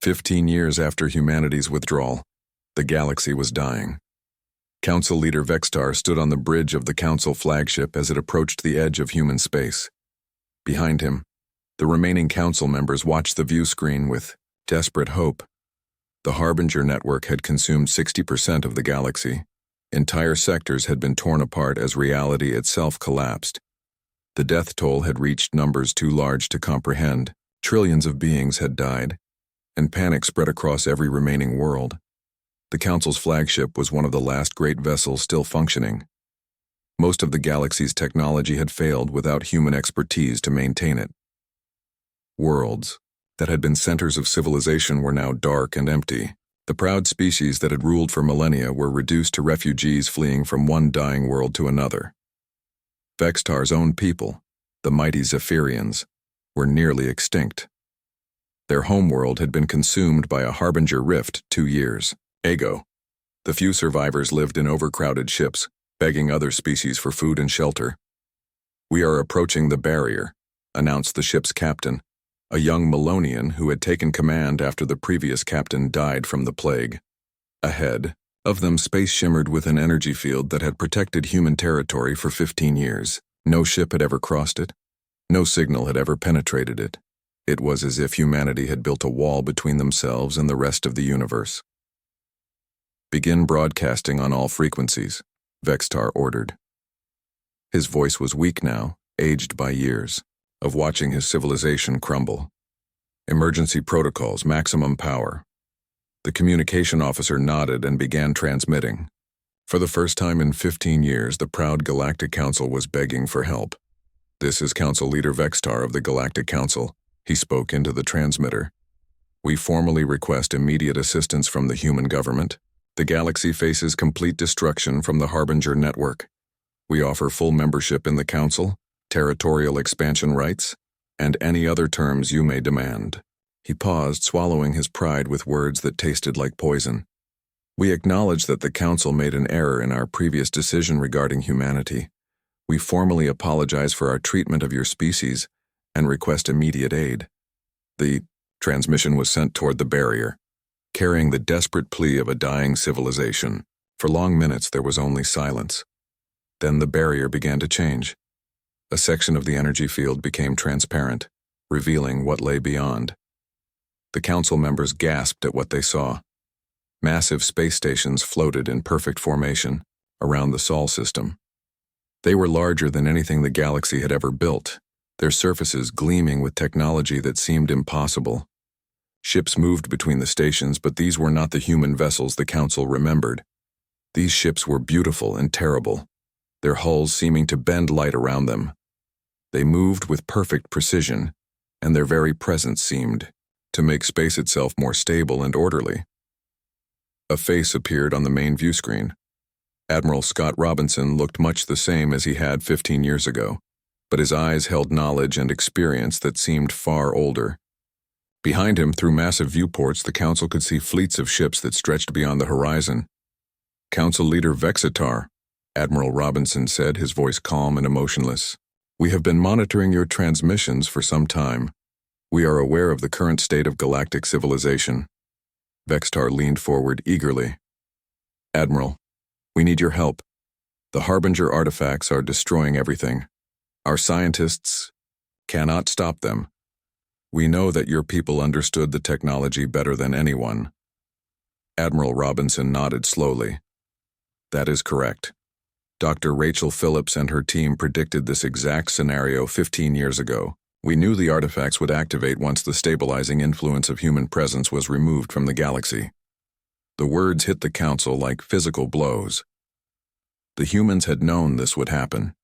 15 years after humanity's withdrawal, the galaxy was dying. Council leader Vextar stood on the bridge of the Council flagship as it approached the edge of human space. Behind him, the remaining Council members watched the view screen with desperate hope. The Harbinger network had consumed 60% of the galaxy. Entire sectors had been torn apart as reality itself collapsed. The death toll had reached numbers too large to comprehend. Trillions of beings had died, and panic spread across every remaining world. The Council's flagship was one of the last great vessels still functioning. Most of the galaxy's technology had failed without human expertise to maintain it. Worlds that had been centers of civilization were now dark and empty. The proud species that had ruled for millennia were reduced to refugees fleeing from one dying world to another. Vextar's own people, the mighty Zephyrians, were nearly extinct. Their homeworld had been consumed by a Harbinger rift 2 years ago. The few survivors lived in overcrowded ships, begging other species for food and shelter. "We are approaching the barrier," announced the ship's captain, a young Melonian who had taken command after the previous captain died from the plague. Ahead of them, space shimmered with an energy field that had protected human territory for 15 years. No ship had ever crossed it. No signal had ever penetrated it. It was as if humanity had built a wall between themselves and the rest of the universe. "Begin broadcasting on all frequencies," Vextar ordered. His voice was weak now, aged by years of watching his civilization crumble. "Emergency protocols, maximum power." The communication officer nodded and began transmitting. For the first time in 15 years, the proud Galactic Council was begging for help. "This is Council Leader Vextar of the Galactic Council," he spoke into the transmitter. "We formally request immediate assistance from the human government. The galaxy faces complete destruction from the Harbinger network. We offer full membership in the Council, territorial expansion rights, and any other terms you may demand." He paused, swallowing his pride with words that tasted like poison. "We acknowledge that the Council made an error in our previous decision regarding humanity. We formally apologize for our treatment of your species and request immediate aid." The transmission was sent toward the barrier, carrying the desperate plea of a dying civilization. For long minutes there was only silence. Then the barrier began to change. A section of the energy field became transparent, revealing what lay beyond. The Council members gasped at what they saw. Massive space stations floated in perfect formation around the Sol system. They were larger than anything the galaxy had ever built, their surfaces gleaming with technology that seemed impossible. Ships moved between the stations, but these were not the human vessels the Council remembered. These ships were beautiful and terrible, their hulls seeming to bend light around them. They moved with perfect precision, and their very presence seemed to make space itself more stable and orderly. A face appeared on the main view screen. Admiral Scott Robinson looked much the same as he had 15 years ago, but his eyes held knowledge and experience that seemed far older. Behind him, through massive viewports, the Council could see fleets of ships that stretched beyond the horizon. "Council Leader Vexitar," Admiral Robinson said, his voice calm and emotionless. "We have been monitoring your transmissions for some time. We are aware of the current state of galactic civilization." Vextar leaned forward eagerly. "Admiral, we need your help. The Harbinger artifacts are destroying everything. Our scientists cannot stop them. We know that your people understood the technology better than anyone." Admiral Robinson nodded slowly. "That is correct. Dr. Rachel Phillips and her team predicted this exact scenario 15 years ago. We knew the artifacts would activate once the stabilizing influence of human presence was removed from the galaxy." The words hit the Council like physical blows. The humans had known this would happen.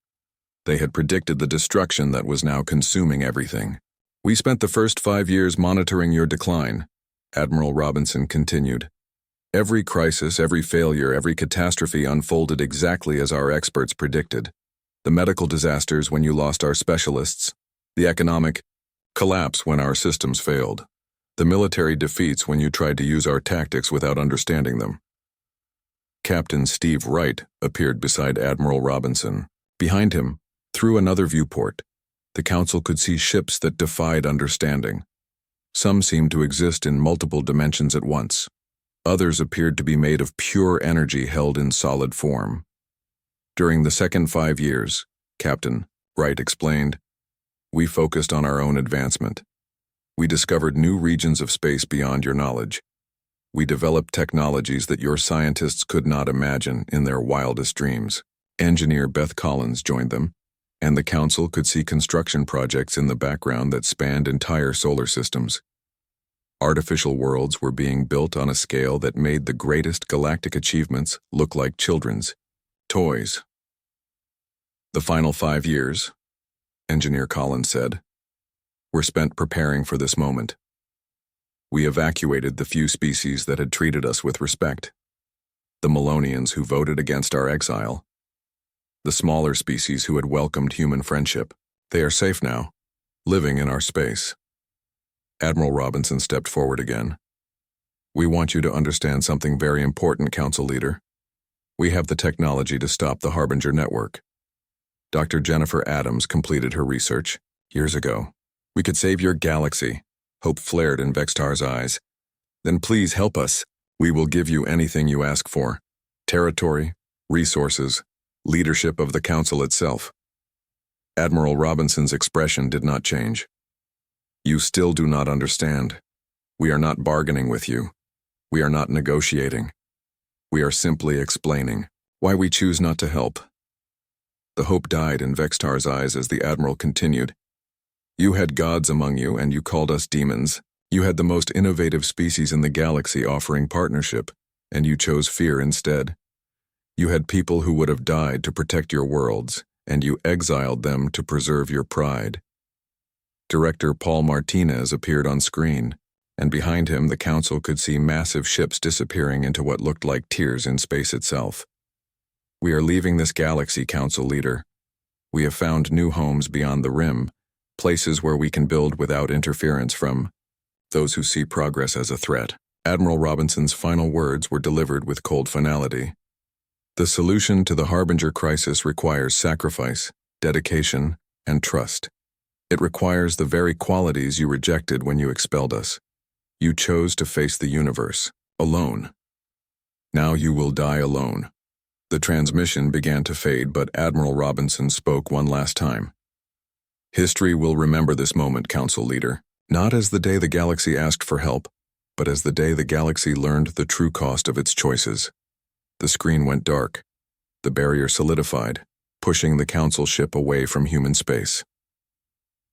They had predicted the destruction that was now consuming everything. "We spent the first 5 years monitoring your decline," Admiral Robinson continued. "Every crisis, every failure, every catastrophe unfolded exactly as our experts predicted. The medical disasters when you lost our specialists, the economic collapse when our systems failed, the military defeats when you tried to use our tactics without understanding them." Captain Steve Wright appeared beside Admiral Robinson. Behind him, through another viewport, the Council could see ships that defied understanding. Some seemed to exist in multiple dimensions at once. Others appeared to be made of pure energy held in solid form. During the second 5 years, Captain Wright explained, we focused on our own advancement. We discovered new regions of space beyond your knowledge. We developed technologies that your scientists could not imagine in their wildest dreams. Engineer Beth Collins joined them, and the Council could see construction projects in the background that spanned entire solar systems. Artificial worlds were being built on a scale that made the greatest galactic achievements look like children's toys. The final 5 years, Engineer Collins said, were spent preparing for this moment. We evacuated the few species that had treated us with respect. The Melonians who voted against our exile. The smaller species who had welcomed human friendship. They are safe now, living in our space. Admiral Robinson stepped forward again. We want you to understand something very important, Council Leader. We have the technology to stop the Harbinger network. Dr. Jennifer Adams completed her research years ago. We could save your galaxy. Hope flared in Vextar's eyes. Then please help us. We will give you anything you ask for. Territory, resources, leadership of the Council itself. Admiral Robinson's expression did not change. You still do not understand. We are not bargaining with you. We are not negotiating. We are simply explaining why we choose not to help. The hope died in Vextar's eyes as the Admiral continued. You had gods among you, and you called us demons. You had the most innovative species in the galaxy offering partnership, and you chose fear instead. You had people who would have died to protect your worlds, and you exiled them to preserve your pride. Director Paul Martinez appeared on screen, and behind him the Council could see massive ships disappearing into what looked like tears in space itself. We are leaving this galaxy, Council Leader. We have found new homes beyond the rim, places where we can build without interference from those who see progress as a threat. Admiral Robinson's final words were delivered with cold finality. The solution to the Harbinger crisis requires sacrifice, dedication, and trust. It requires the very qualities you rejected when you expelled us. You chose to face the universe, alone. Now you will die alone. The transmission began to fade, but Admiral Robinson spoke one last time. History will remember this moment, Council Leader, not as the day the galaxy asked for help, but as the day the galaxy learned the true cost of its choices. The screen went dark. The barrier solidified, pushing the Council ship away from human space.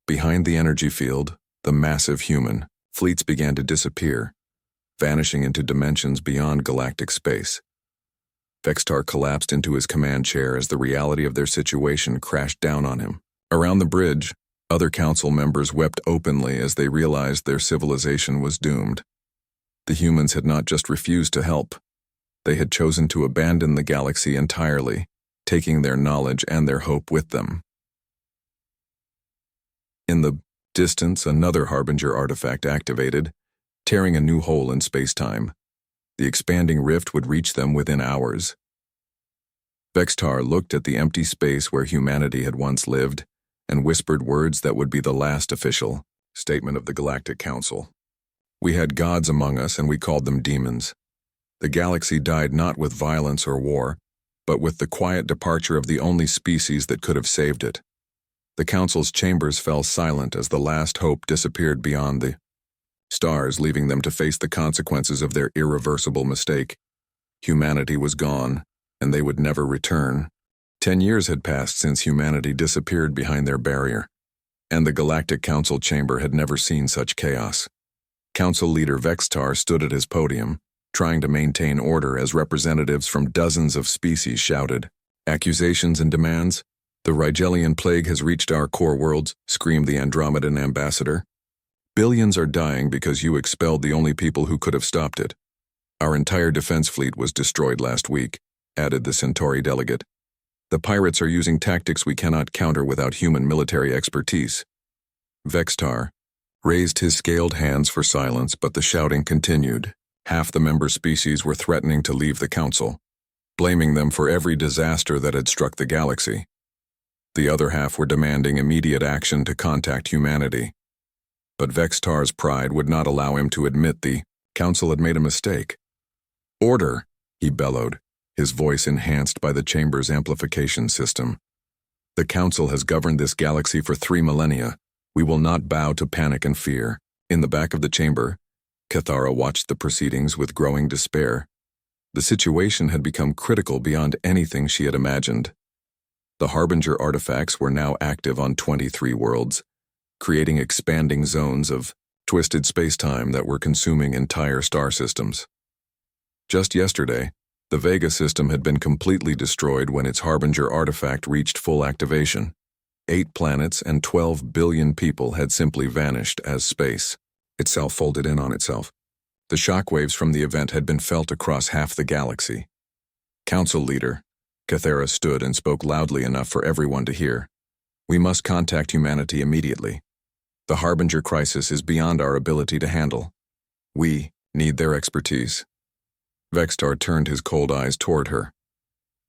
Behind the energy field, the massive human fleets began to disappear, vanishing into dimensions beyond galactic space. Vextar collapsed into his command chair as the reality of their situation crashed down on him. Around the bridge, other Council members wept openly as they realized their civilization was doomed. The humans had not just refused to help. They had chosen to abandon the galaxy entirely, taking their knowledge and their hope with them. In the distance, another Harbinger artifact activated, tearing a new hole in space-time. The expanding rift would reach them within hours. Vextar looked at the empty space where humanity had once lived and whispered words that would be the last official statement of the Galactic Council. We had gods among us, and we called them demons. The galaxy died not with violence or war, but with the quiet departure of the only species that could have saved it. The Council's chambers fell silent as the last hope disappeared beyond the stars, leaving them to face the consequences of their irreversible mistake. Humanity was gone, and they would never return. 10 years had passed since humanity disappeared behind their barrier, and the Galactic Council chamber had never seen such chaos. Council Leader Vextar stood at his podium, trying to maintain order as representatives from dozens of species shouted, "Accusations and demands? The Rigelian plague has reached our core worlds," screamed the Andromedan ambassador. "Billions are dying because you expelled the only people who could have stopped it. Our entire defense fleet was destroyed last week," added the Centauri delegate. "The pirates are using tactics we cannot counter without human military expertise." Vextar raised his scaled hands for silence, but the shouting continued. Half the member species were threatening to leave the Council, blaming them for every disaster that had struck the galaxy. The other half were demanding immediate action to contact humanity. But Vextar's pride would not allow him to admit the council had made a mistake. "Order," he bellowed, his voice enhanced by the chamber's amplification system. "The council has governed this galaxy for 3 millennia. We will not bow to panic and fear." In the back of the chamber, Cathara watched the proceedings with growing despair. The situation had become critical beyond anything she had imagined. The Harbinger artifacts were now active on 23 worlds, creating expanding zones of twisted space-time that were consuming entire star systems. Just yesterday, the Vega system had been completely destroyed when its Harbinger artifact reached full activation. 8 planets and 12 billion people had simply vanished as space itself folded in on itself. The shockwaves from the event had been felt across half the galaxy. "Council leader," Cathara stood and spoke loudly enough for everyone to hear. "We must contact humanity immediately. The Harbinger crisis is beyond our ability to handle. We need their expertise." Vextar turned his cold eyes toward her.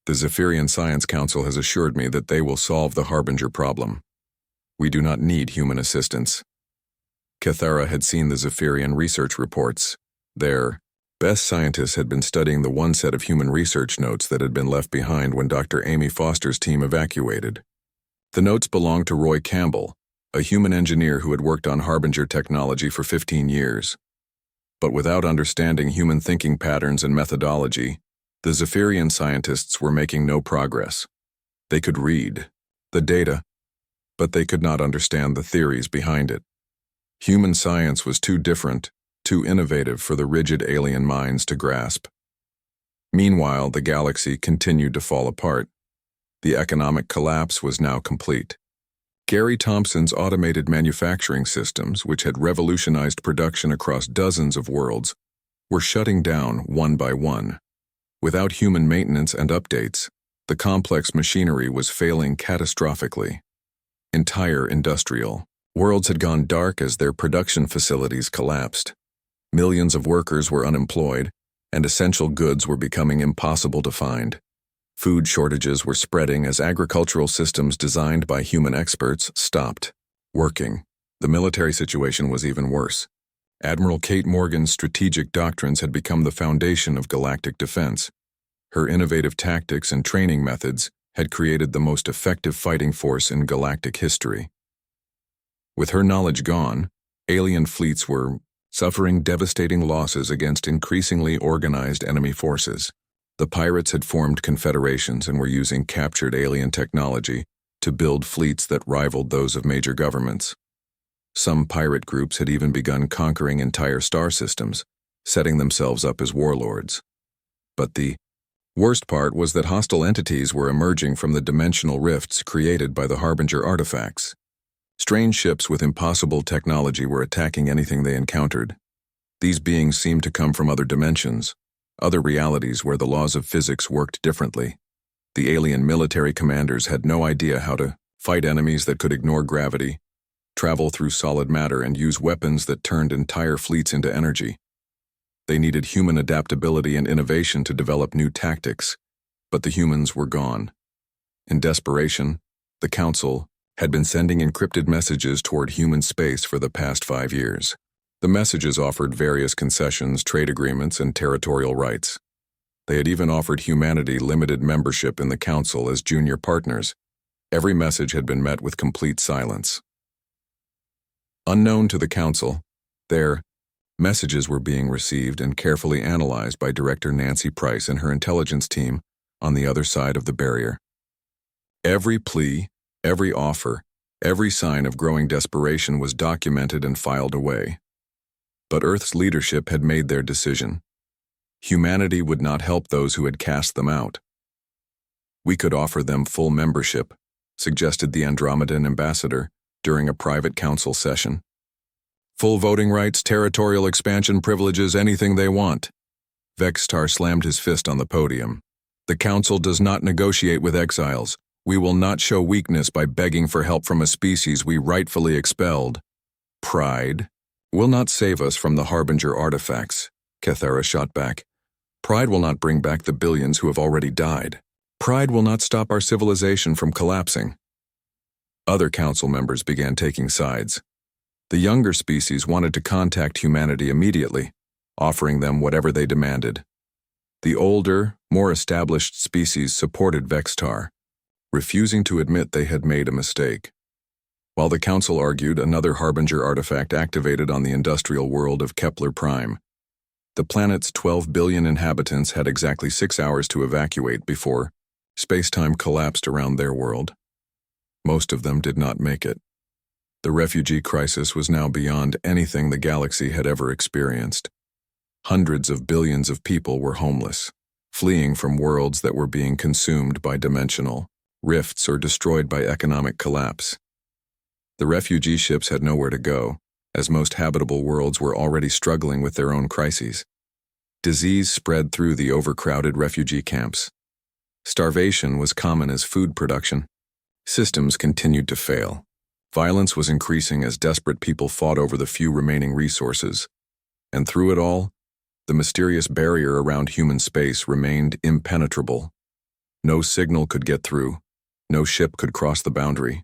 "The Zephyrian Science Council has assured me that they will solve the Harbinger problem. We do not need human assistance." Cathara had seen the Zephyrian research reports. Their best scientists had been studying the one set of human research notes that had been left behind when Dr. Amy Foster's team evacuated. The notes belonged to Roy Campbell, a human engineer who had worked on Harbinger technology for 15 years. But without understanding human thinking patterns and methodology, the Zephyrian scientists were making no progress. They could read the data, but they could not understand the theories behind it. Human science was too different, too innovative for the rigid alien minds to grasp. Meanwhile, the galaxy continued to fall apart. The economic collapse was now complete. Gary Thompson's automated manufacturing systems, which had revolutionized production across dozens of worlds, were shutting down one by one. Without human maintenance and updates, the complex machinery was failing catastrophically. Entire industrial worlds had gone dark as their production facilities collapsed. Millions of workers were unemployed, and essential goods were becoming impossible to find. Food shortages were spreading as agricultural systems designed by human experts stopped working. The military situation was even worse. Admiral Kate Morgan's strategic doctrines had become the foundation of galactic defense. Her innovative tactics and training methods had created the most effective fighting force in galactic history. With her knowledge gone, alien fleets were suffering devastating losses against increasingly organized enemy forces. The pirates had formed confederations and were using captured alien technology to build fleets that rivaled those of major governments. Some pirate groups had even begun conquering entire star systems, setting themselves up as warlords. But the worst part was that hostile entities were emerging from the dimensional rifts created by the Harbinger artifacts. Strange ships with impossible technology were attacking anything they encountered. These beings seemed to come from other dimensions, other realities where the laws of physics worked differently. The alien military commanders had no idea how to fight enemies that could ignore gravity, travel through solid matter, and use weapons that turned entire fleets into energy. They needed human adaptability and innovation to develop new tactics, but the humans were gone. In desperation, the Council had been sending encrypted messages toward human space for the past 5 years. The messages offered various concessions, trade agreements, and territorial rights. They had even offered humanity limited membership in the Council as junior partners. Every message had been met with complete silence. Unknown to the Council, their messages were being received and carefully analyzed by Director Nancy Price and her intelligence team on the other side of the barrier. Every plea, every offer, every sign of growing desperation was documented and filed away. But Earth's leadership had made their decision. Humanity would not help those who had cast them out. "We could offer them full membership," suggested the Andromedan ambassador during a private council session. "Full voting rights, territorial expansion privileges, anything they want." Vextar slammed his fist on the podium. "The Council does not negotiate with exiles. We will not show weakness by begging for help from a species we rightfully expelled. Pride will not save us from the Harbinger artifacts," Cathara shot back. "Pride will not bring back the billions who have already died. Pride will not stop our civilization from collapsing." Other council members began taking sides. The younger species wanted to contact humanity immediately, offering them whatever they demanded. The older, more established species supported Vextar, refusing to admit they had made a mistake. While the Council argued, another Harbinger artifact activated on the industrial world of Kepler Prime. The planet's 12 billion inhabitants had exactly 6 hours to evacuate before space-time collapsed around their world. Most of them did not make it. The refugee crisis was now beyond anything the galaxy had ever experienced. Hundreds of billions of people were homeless, fleeing from worlds that were being consumed by dimensional rifts or destroyed by economic collapse. The refugee ships had nowhere to go, as most habitable worlds were already struggling with their own crises. Disease spread through the overcrowded refugee camps. Starvation was common as food production. Systems continued to fail. Violence was increasing as desperate people fought over the few remaining resources. And through it all, the mysterious barrier around human space remained impenetrable. No signal could get through. No ship could cross the boundary.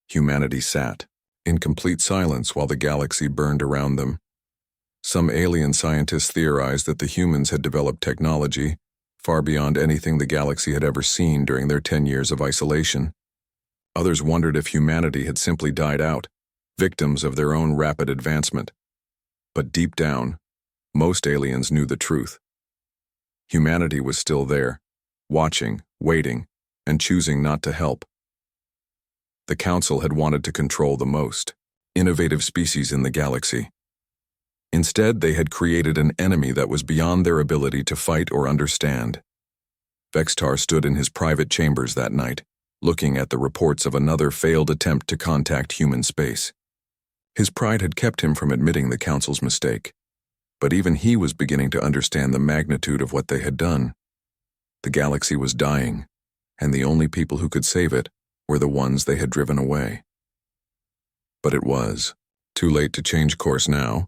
Humanity sat in complete silence while the galaxy burned around them. Some alien scientists theorized that the humans had developed technology far beyond anything the galaxy had ever seen during their 10 years of isolation. Others wondered if humanity had simply died out, victims of their own rapid advancement. But deep down, most aliens knew the truth. Humanity was still there, watching, waiting, and choosing not to help. The Council had wanted to control the most innovative species in the galaxy. Instead, they had created an enemy that was beyond their ability to fight or understand. Vextar stood in his private chambers that night, looking at the reports of another failed attempt to contact human space. His pride had kept him from admitting the Council's mistake, but even he was beginning to understand the magnitude of what they had done. The galaxy was dying, and the only people who could save it were the ones they had driven away. But it was too late to change course now.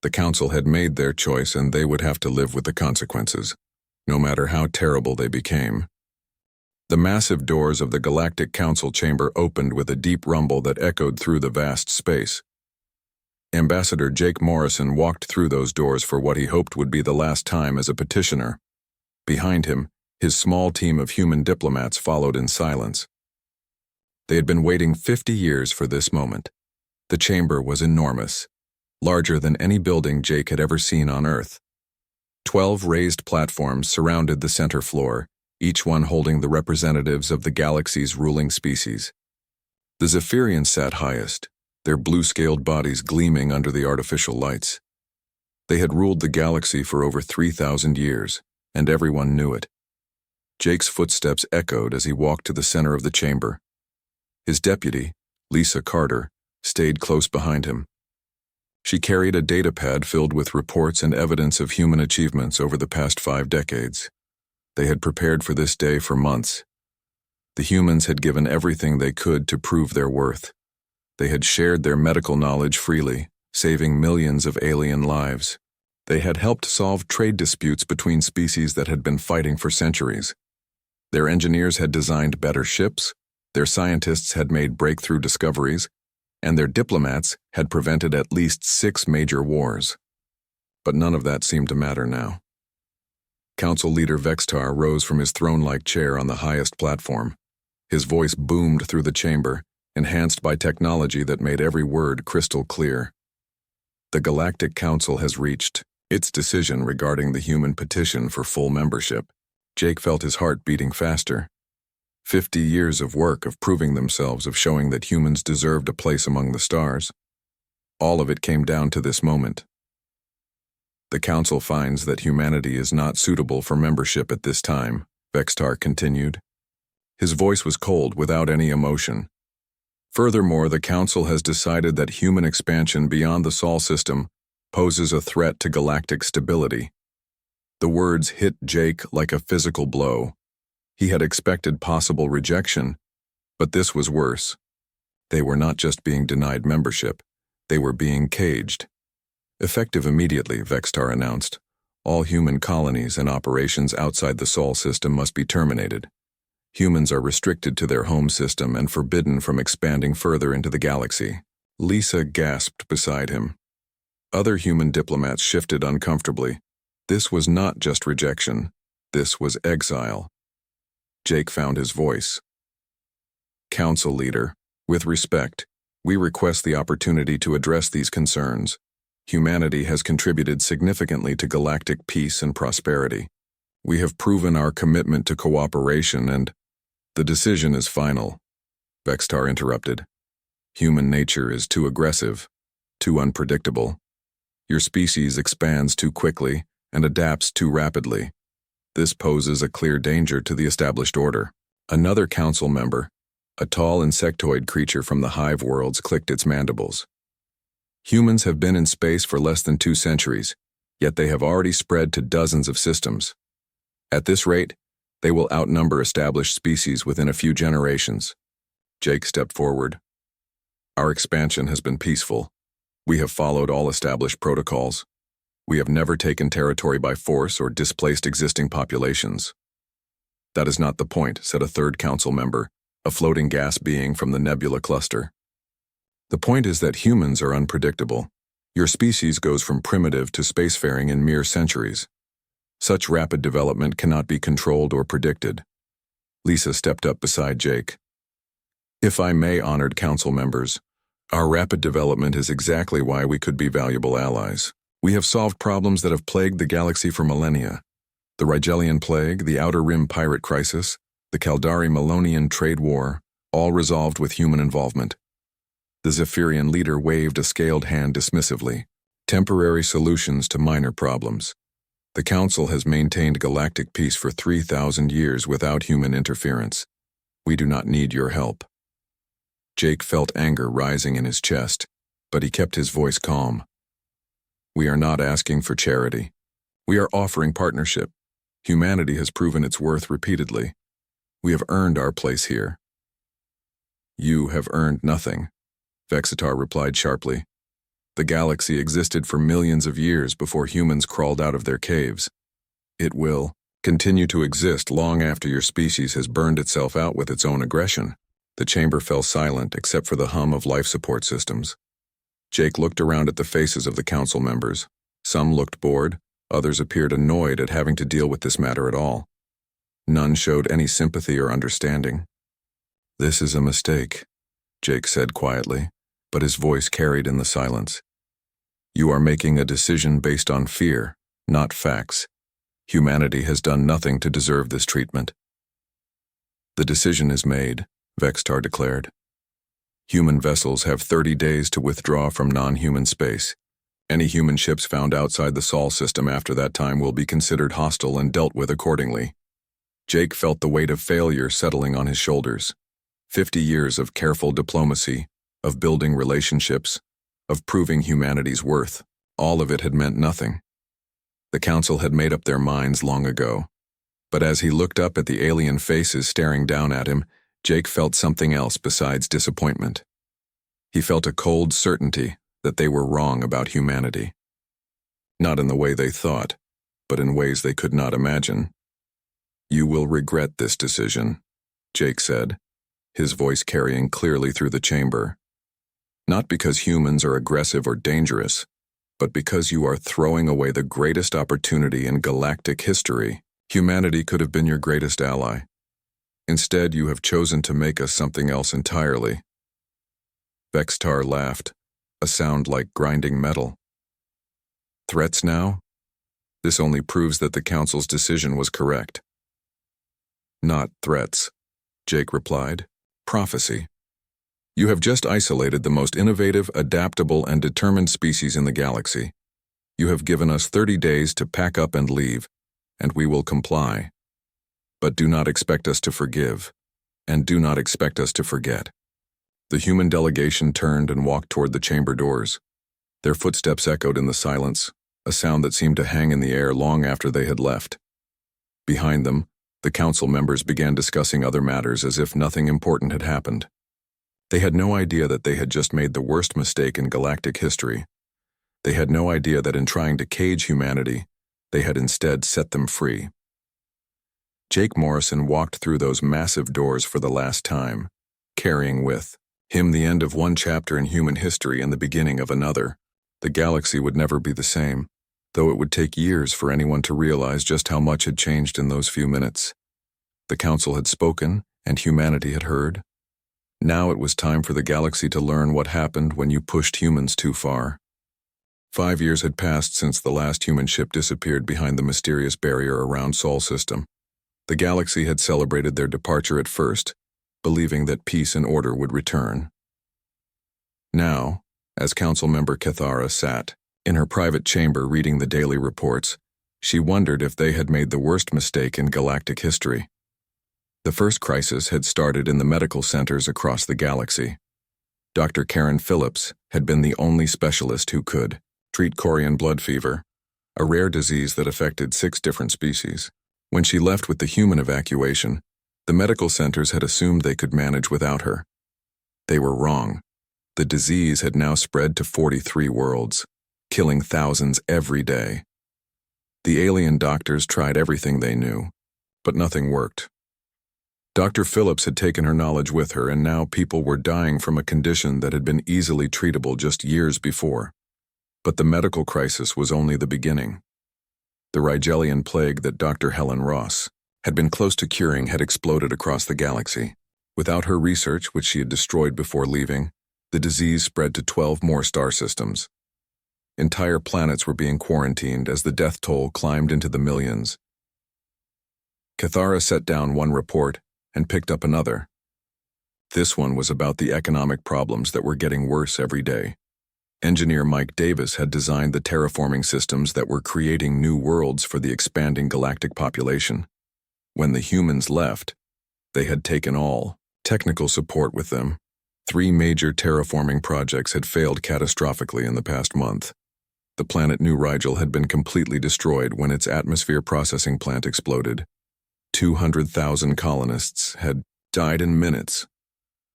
The Council had made their choice, and they would have to live with the consequences, no matter how terrible they became. The massive doors of the Galactic Council chamber opened with a deep rumble that echoed through the vast space. Ambassador Jake Morrison walked through those doors for what he hoped would be the last time as a petitioner. Behind him, his small team of human diplomats followed in silence. They had been waiting 50 years for this moment. The chamber was enormous, larger than any building Jake had ever seen on Earth. 12 raised platforms surrounded the center floor, each one holding the representatives of the galaxy's ruling species. The Zephyrians sat highest, their blue-scaled bodies gleaming under the artificial lights. They had ruled the galaxy for over 3,000 years, and everyone knew it. Jake's footsteps echoed as he walked to the center of the chamber. His deputy, Lisa Carter, stayed close behind him. She carried a datapad filled with reports and evidence of human achievements over the past 5 decades. They had prepared for this day for months. The humans had given everything they could to prove their worth. They had shared their medical knowledge freely, saving millions of alien lives. They had helped solve trade disputes between species that had been fighting for centuries. Their engineers had designed better ships, their scientists had made breakthrough discoveries, and their diplomats had prevented at least 6 major wars. But none of that seemed to matter now. Council leader Vextar rose from his throne-like chair on the highest platform. His voice boomed through the chamber, enhanced by technology that made every word crystal clear. The Galactic Council has reached its decision regarding the human petition for full membership. Jake felt his heart beating faster. 50 years of work of proving themselves, of showing that humans deserved a place among the stars. All of it came down to this moment. The Council finds that humanity is not suitable for membership at this time, Vextar continued. His voice was cold, without any emotion. Furthermore, the Council has decided that human expansion beyond the Sol system poses a threat to galactic stability. The words hit Jake like a physical blow. He had expected possible rejection, but this was worse. They were not just being denied membership, they were being caged. Effective immediately, Vextar announced, all human colonies and operations outside the Sol system must be terminated. Humans are restricted to their home system and forbidden from expanding further into the galaxy. Lisa gasped beside him. Other human diplomats shifted uncomfortably. This was not just rejection. This was exile. Jake found his voice. Council leader, with respect, we request the opportunity to address these concerns. Humanity has contributed significantly to galactic peace and prosperity. We have proven our commitment to cooperation and the decision is final. Vextar interrupted. Human nature is too aggressive, too unpredictable. Your species expands too quickly and adapts too rapidly. This poses a clear danger to the established order. Another council member, a tall insectoid creature from the hive worlds, clicked its mandibles. Humans have been in space for less than 2 centuries, yet they have already spread to dozens of systems. At this rate, they will outnumber established species within a few generations. Jake stepped forward. Our expansion has been peaceful. We have followed all established protocols. We have never taken territory by force or displaced existing populations. That is not the point, said a third council member, a floating gas being from the nebula cluster. The point is that humans are unpredictable. Your species goes from primitive to spacefaring in mere centuries. Such rapid development cannot be controlled or predicted. Lisa stepped up beside Jake. If I may, honored council members, our rapid development is exactly why we could be valuable allies. We have solved problems that have plagued the galaxy for millennia. The Rigelian Plague, the Outer Rim pirate crisis, the Caldari-Melonian trade war, all resolved with human involvement. The Zephyrian leader waved a scaled hand dismissively. Temporary solutions to minor problems. The Council has maintained galactic peace for 3,000 years without human interference. We do not need your help. Jake felt anger rising in his chest, but he kept his voice calm. We are not asking for charity. We are offering partnership. Humanity has proven its worth repeatedly. We have earned our place here. You have earned nothing, Vexitar replied sharply. The galaxy existed for millions of years before humans crawled out of their caves. It will continue to exist long after your species has burned itself out with its own aggression. The chamber fell silent except for the hum of life support systems. Jake looked around at the faces of the council members. Some looked bored, others appeared annoyed at having to deal with this matter at all. None showed any sympathy or understanding. This is a mistake, Jake said quietly, but his voice carried in the silence. You are making a decision based on fear, not facts. Humanity has done nothing to deserve this treatment. The decision is made, Vextar declared. Human vessels have 30 days to withdraw from non-human space. Any human ships found outside the Sol system after that time will be considered hostile and dealt with accordingly. Jake felt the weight of failure settling on his shoulders. 50 years of careful diplomacy, of building relationships, of proving humanity's worth, all of it had meant nothing. The Council had made up their minds long ago. But as he looked up at the alien faces staring down at him, Jake felt something else besides disappointment. He felt a cold certainty that they were wrong about humanity. Not in the way they thought, but in ways they could not imagine. You will regret this decision, Jake said, his voice carrying clearly through the chamber. Not because humans are aggressive or dangerous, but because you are throwing away the greatest opportunity in galactic history. Humanity could have been your greatest ally. Instead, you have chosen to make us something else entirely. Vextar laughed, a sound like grinding metal. Threats now? This only proves that the Council's decision was correct. Not threats, Jake replied. Prophecy. You have just isolated the most innovative, adaptable, and determined species in the galaxy. You have given us 30 days to pack up and leave, and we will comply. But do not expect us to forgive, and do not expect us to forget. The human delegation turned and walked toward the chamber doors. Their footsteps echoed in the silence, a sound that seemed to hang in the air long after they had left. Behind them, the council members began discussing other matters as if nothing important had happened. They had no idea that they had just made the worst mistake in galactic history. They had no idea that in trying to cage humanity, they had instead set them free. Jake Morrison walked through those massive doors for the last time, carrying with Him the end of one chapter in human history and the beginning of another. The galaxy would never be the same, though it would take years for anyone to realize just how much had changed in those few minutes. The Council had spoken, and humanity had heard. Now it was time for the galaxy to learn what happened when you pushed humans too far. 5 years had passed since the last human ship disappeared behind the mysterious barrier around Sol system. The galaxy had celebrated their departure at first, believing that peace and order would return. Now, as Council member Cathara sat in her private chamber reading the daily reports, she wondered if they had made the worst mistake in galactic history. The first crisis had started in the medical centers across the galaxy. Dr. Karen Phillips had been the only specialist who could treat Corian blood fever, a rare disease that affected 6 different species. When she left with the human evacuation, the medical centers had assumed they could manage without her. They were wrong. The disease had now spread to 43 worlds, killing thousands every day. The alien doctors tried everything they knew, but nothing worked. Dr. Phillips had taken her knowledge with her, and now people were dying from a condition that had been easily treatable just years before. But the medical crisis was only the beginning. The Rigelian plague that Dr. Helen Ross had been close to curing had exploded across the galaxy. Without her research, which she had destroyed before leaving, the disease spread to 12 more star systems. Entire planets were being quarantined as the death toll climbed into the millions. Cathara set down one report and picked up another. This one was about the economic problems that were getting worse every day. Engineer Mike Davis had designed the terraforming systems that were creating new worlds for the expanding galactic population. When the humans left, they had taken all technical support with them. 3 major terraforming projects had failed catastrophically in the past month. The planet New Rigel had been completely destroyed when its atmosphere processing plant exploded. 200,000 colonists had died in minutes.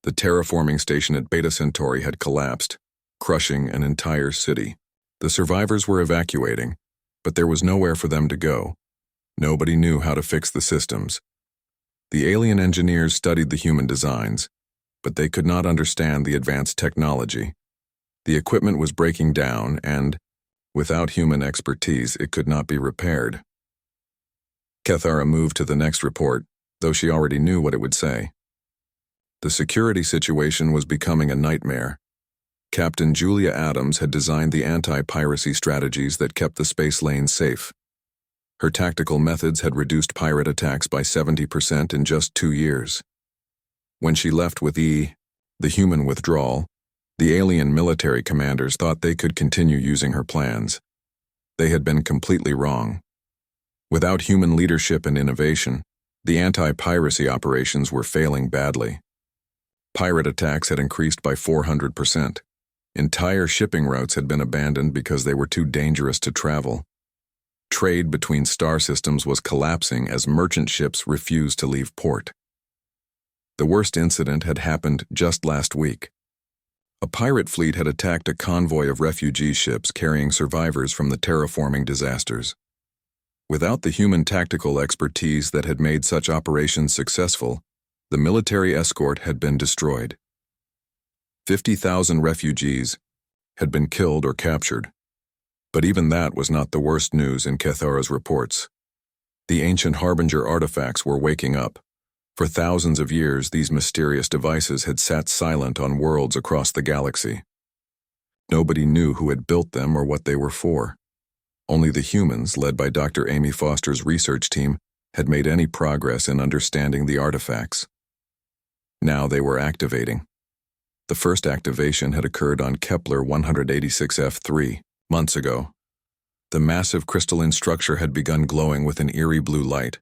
The terraforming station at Beta Centauri had collapsed, crushing an entire city. The survivors were evacuating, but there was nowhere for them to go. Nobody knew how to fix the systems. The alien engineers studied the human designs, but they could not understand the advanced technology. The equipment was breaking down, and, without human expertise, it could not be repaired. Cathara moved to the next report, though she already knew what it would say. The security situation was becoming a nightmare. Captain Julia Adams had designed the anti-piracy strategies that kept the space lanes safe. Her tactical methods had reduced pirate attacks by 70% in just 2 years. When she left with the human withdrawal, the alien military commanders thought they could continue using her plans. They had been completely wrong. Without human leadership and innovation, the anti-piracy operations were failing badly. Pirate attacks had increased by 400%. Entire shipping routes had been abandoned because they were too dangerous to travel. Trade between star systems was collapsing as merchant ships refused to leave port. The worst incident had happened just last week. A pirate fleet had attacked a convoy of refugee ships carrying survivors from the terraforming disasters. Without the human tactical expertise that had made such operations successful, the military escort had been destroyed. 50,000 refugees had been killed or captured. But even that was not the worst news in Cathara's reports. The ancient Harbinger artifacts were waking up. For thousands of years, these mysterious devices had sat silent on worlds across the galaxy. Nobody knew who had built them or what they were for. Only the humans, led by Dr. Amy Foster's research team, had made any progress in understanding the artifacts. Now they were activating. The first activation had occurred on Kepler 186f3 months ago. The massive crystalline structure had begun glowing with an eerie blue light.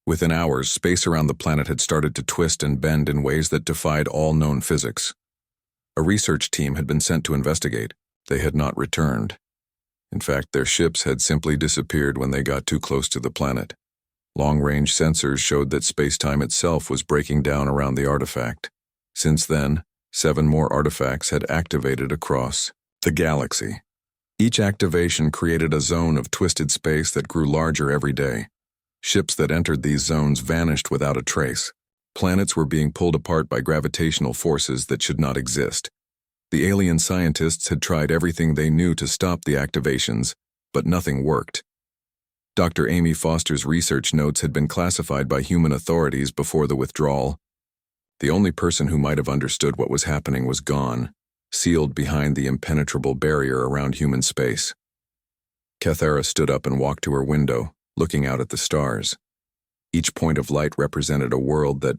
Within hours, space around the planet had started to twist and bend in ways that defied all known physics. A research team had been sent to investigate. They had not returned. In fact, their ships had simply disappeared when they got too close to the planet. Long-range sensors showed that space-time itself was breaking down around the artifact. Since then, 7 more artifacts had activated across the galaxy. Each activation created a zone of twisted space that grew larger every day. Ships that entered these zones vanished without a trace. Planets were being pulled apart by gravitational forces that should not exist. The alien scientists had tried everything they knew to stop the activations, but nothing worked. Dr. Amy Foster's research notes had been classified by human authorities before the withdrawal. The only person who might have understood what was happening was gone, sealed behind the impenetrable barrier around human space. Cathara stood up and walked to her window, looking out at the stars. Each point of light represented a world that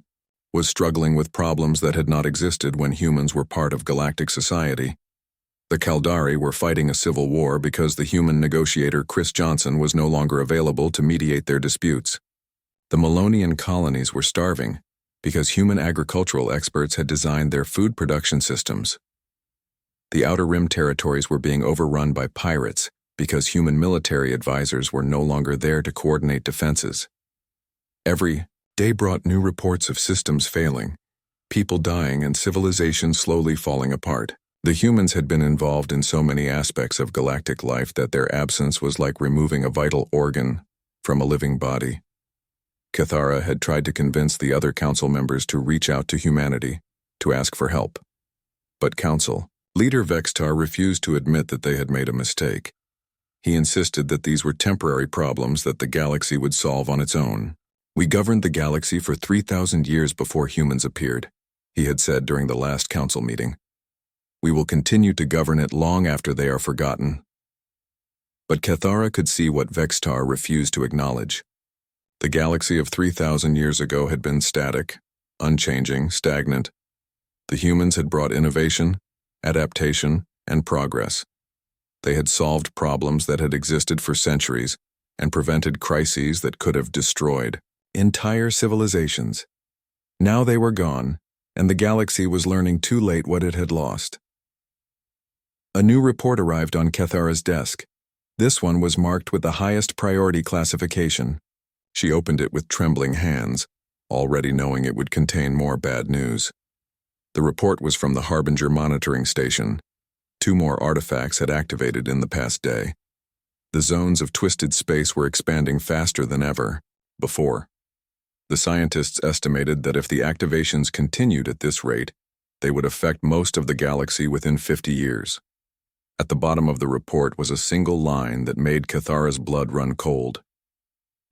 was struggling with problems that had not existed when humans were part of galactic society. The Kaldari were fighting a civil war because the human negotiator Chris Johnson was no longer available to mediate their disputes. The Melonian colonies were starving because human agricultural experts had designed their food production systems. The Outer Rim territories were being overrun by pirates because human military advisors were no longer there to coordinate defenses. Every day brought new reports of systems failing, people dying, and civilization slowly falling apart. The humans had been involved in so many aspects of galactic life that their absence was like removing a vital organ from a living body. Cathara had tried to convince the other council members to reach out to humanity, to ask for help. But Council Leader Vextar refused to admit that they had made a mistake. He insisted that these were temporary problems that the galaxy would solve on its own. "We governed the galaxy for 3,000 years before humans appeared," he had said during the last council meeting. "We will continue to govern it long after they are forgotten." But Cathara could see what Vextar refused to acknowledge. The galaxy of 3,000 years ago had been static, unchanging, stagnant. The humans had brought innovation, adaptation, and progress. They had solved problems that had existed for centuries and prevented crises that could have destroyed entire civilizations. Now they were gone, and the galaxy was learning too late what it had lost. A new report arrived on Cathara's desk. This one was marked with the highest priority classification. She opened it with trembling hands, already knowing it would contain more bad news. The report was from the Harbinger monitoring station. 2 more artifacts had activated in the past day. The zones of twisted space were expanding faster than ever before. The scientists estimated that if the activations continued at this rate, they would affect most of the galaxy within 50 years. At the bottom of the report was a single line that made Cathara's blood run cold.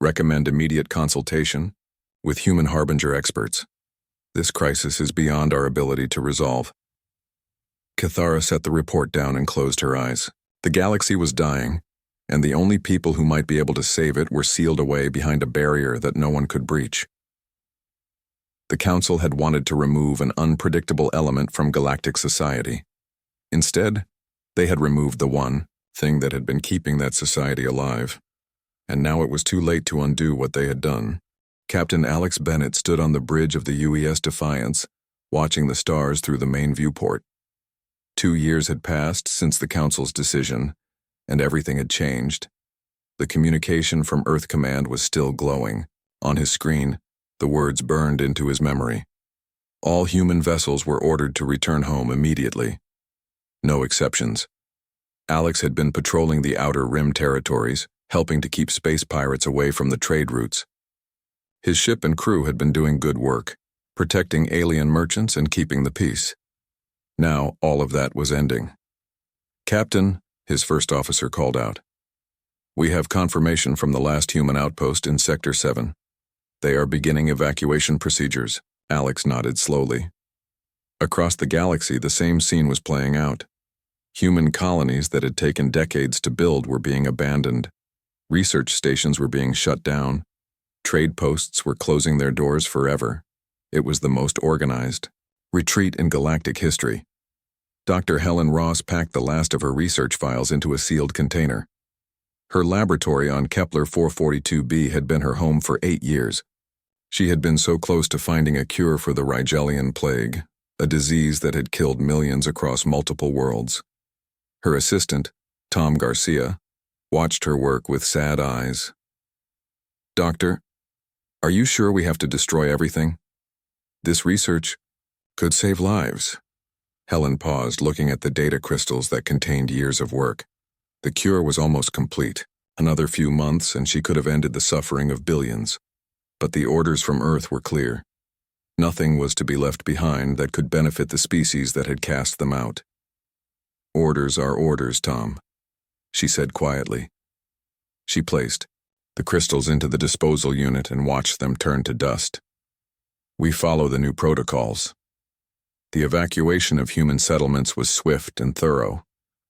"Recommend immediate consultation with human Harbinger experts. This crisis is beyond our ability to resolve." Cathara set the report down and closed her eyes. The galaxy was dying, and the only people who might be able to save it were sealed away behind a barrier that no one could breach. The Council had wanted to remove an unpredictable element from galactic society. Instead, they had removed the one thing that had been keeping that society alive, and now it was too late to undo what they had done. Captain Alex Bennett stood on the bridge of the UES Defiance, watching the stars through the main viewport. 2 years had passed since the Council's decision, and everything had changed. The communication from Earth Command was still glowing. On his screen, the words burned into his memory. All human vessels were ordered to return home immediately. No exceptions. Alex had been patrolling the Outer Rim territories, helping to keep space pirates away from the trade routes. His ship and crew had been doing good work, protecting alien merchants and keeping the peace. Now all of that was ending. "Captain," his first officer called out. "We have confirmation from the last human outpost in Sector 7. They are beginning evacuation procedures." Alex nodded slowly. Across the galaxy, the same scene was playing out. Human colonies that had taken decades to build were being abandoned. Research stations were being shut down. Trade posts were closing their doors forever. It was the most organized retreat in galactic history. Dr. Helen Ross packed the last of her research files into a sealed container. Her laboratory on Kepler 442b had been her home for 8 years. She had been so close to finding a cure for the Rigelian plague, a disease that had killed millions across multiple worlds. Her assistant, Tom Garcia, watched her work with sad eyes. "Doctor, are you sure we have to destroy everything? This research could save lives." Helen paused, looking at the data crystals that contained years of work. The cure was almost complete. Another few months and she could have ended the suffering of billions. But the orders from Earth were clear. Nothing was to be left behind that could benefit the species that had cast them out. "Orders are orders, Tom," she said quietly. She placed the crystals into the disposal unit and watched them turn to dust. "We follow the new protocols." The evacuation of human settlements was swift and thorough.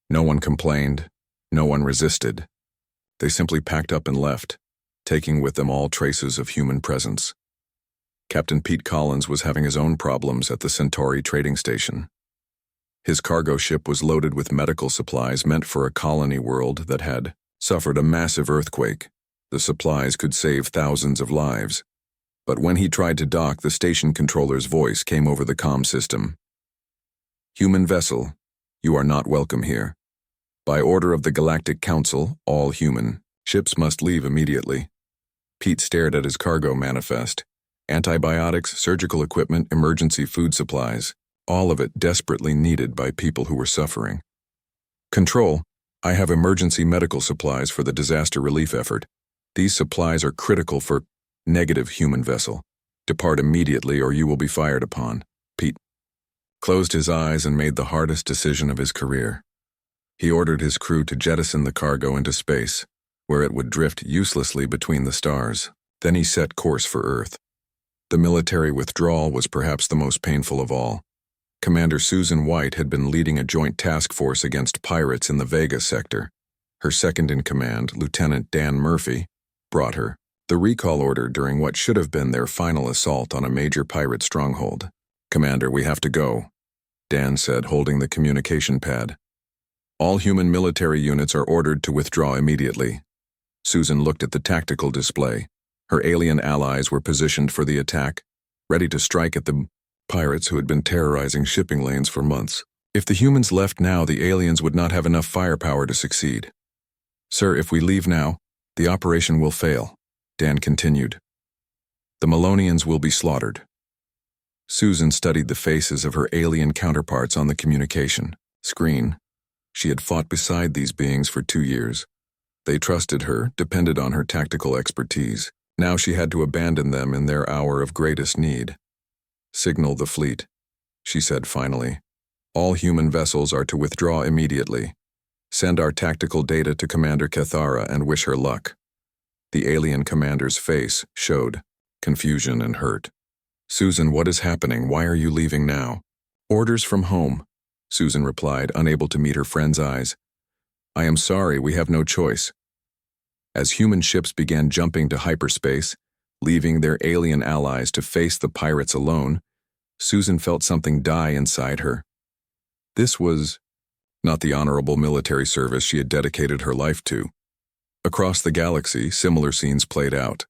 No one complained, no one resisted. They simply packed up and left, taking with them all traces of human presence. Captain Pete Collins was having his own problems at the Centauri trading station. His cargo ship was loaded with medical supplies meant for a colony world that had suffered a massive earthquake. The supplies could save thousands of lives. But when he tried to dock, the station controller's voice came over the comm system. "Human vessel, you are not welcome here. By order of the Galactic Council, all human ships must leave immediately." Pete stared at his cargo manifest. Antibiotics, surgical equipment, emergency food supplies, all of it desperately needed by people who were suffering. "Control, I have emergency medical supplies for the disaster relief effort. These supplies are critical for negative human vessel. Depart immediately or you will be fired upon." Pete closed his eyes and made the hardest decision of his career. He ordered his crew to jettison the cargo into space, where it would drift uselessly between the stars. Then he set course for Earth. The military withdrawal was perhaps the most painful of all. Commander Susan White had been leading a joint task force against pirates in the Vega sector. Her second-in-command, Lieutenant Dan Murphy, brought her the recall order during what should have been their final assault on a major pirate stronghold. "Commander, we have to go," Dan said, holding the communication pad. "All human military units are ordered to withdraw immediately." Susan looked at the tactical display. Her alien allies were positioned for the attack, ready to strike at the pirates who had been terrorizing shipping lanes for months. If the humans left now, the aliens would not have enough firepower to succeed. "Sir, if we leave now, the operation will fail," Dan continued. "The Melonians will be slaughtered." Susan studied the faces of her alien counterparts on the communication screen. She had fought beside these beings for 2 years. They trusted her, depended on her tactical expertise. Now she had to abandon them in their hour of greatest need. "Signal the fleet," she said finally. "All human vessels are to withdraw immediately. Send our tactical data to Commander Cathara and wish her luck." The alien commander's face showed confusion and hurt. "Susan, what is happening? Why are you leaving now?" "Orders from home," Susan replied, unable to meet her friend's eyes. "I am sorry, we have no choice." As human ships began jumping to hyperspace, leaving their alien allies to face the pirates alone, Susan felt something die inside her. This was not the honorable military service she had dedicated her life to. Across the galaxy, similar scenes played out.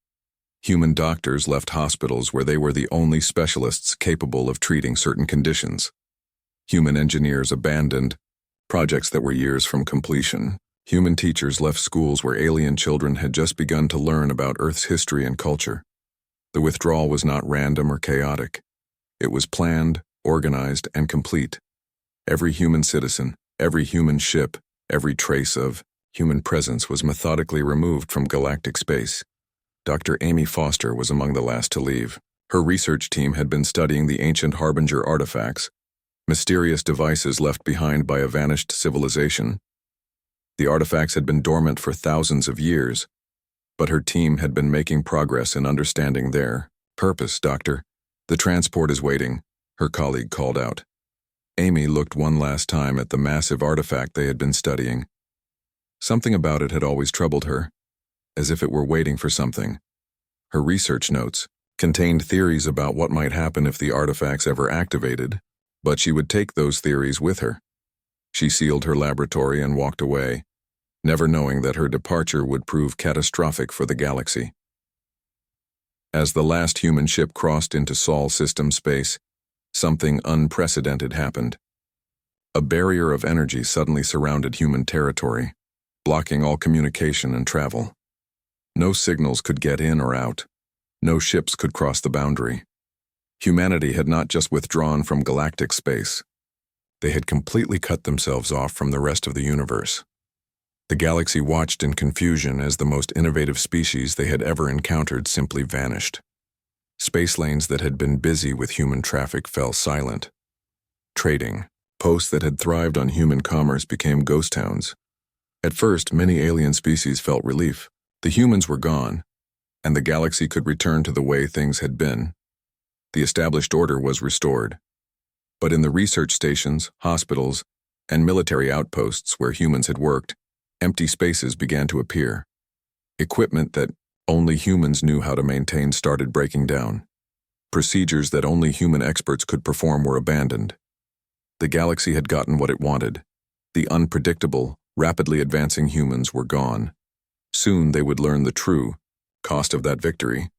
Human doctors left hospitals where they were the only specialists capable of treating certain conditions. Human engineers abandoned projects that were years from completion. Human teachers left schools where alien children had just begun to learn about Earth's history and culture. The withdrawal was not random or chaotic. It was planned, organized, and complete. Every human citizen, every human ship, every trace of human presence was methodically removed from galactic space. Dr. Amy Foster was among the last to leave. Her research team had been studying the ancient Harbinger artifacts, mysterious devices left behind by a vanished civilization. The artifacts had been dormant for thousands of years, but her team had been making progress in understanding their purpose. "Doctor, the transport is waiting," her colleague called out. Amy looked one last time at the massive artifact they had been studying. Something about it had always troubled her, as if it were waiting for something. Her research notes contained theories about what might happen if the artifacts ever activated, but she would take those theories with her. She sealed her laboratory and walked away, never knowing that her departure would prove catastrophic for the galaxy. As the last human ship crossed into Sol system space, something unprecedented happened. A barrier of energy suddenly surrounded human territory, blocking all communication and travel. No signals could get in or out. No ships could cross the boundary. Humanity had not just withdrawn from galactic space. They had completely cut themselves off from the rest of the universe. The galaxy watched in confusion as the most innovative species they had ever encountered simply vanished. Space lanes that had been busy with human traffic fell silent. Trading, posts that had thrived on human commerce became ghost towns. At first, many alien species felt relief. The humans were gone, and the galaxy could return to the way things had been. The established order was restored. But in the research stations, hospitals, and military outposts where humans had worked, empty spaces began to appear. Equipment that only humans knew how to maintain started breaking down. Procedures that only human experts could perform were abandoned. The galaxy had gotten what it wanted. The unpredictable, rapidly advancing humans were gone. Soon they would learn the true cost of that victory.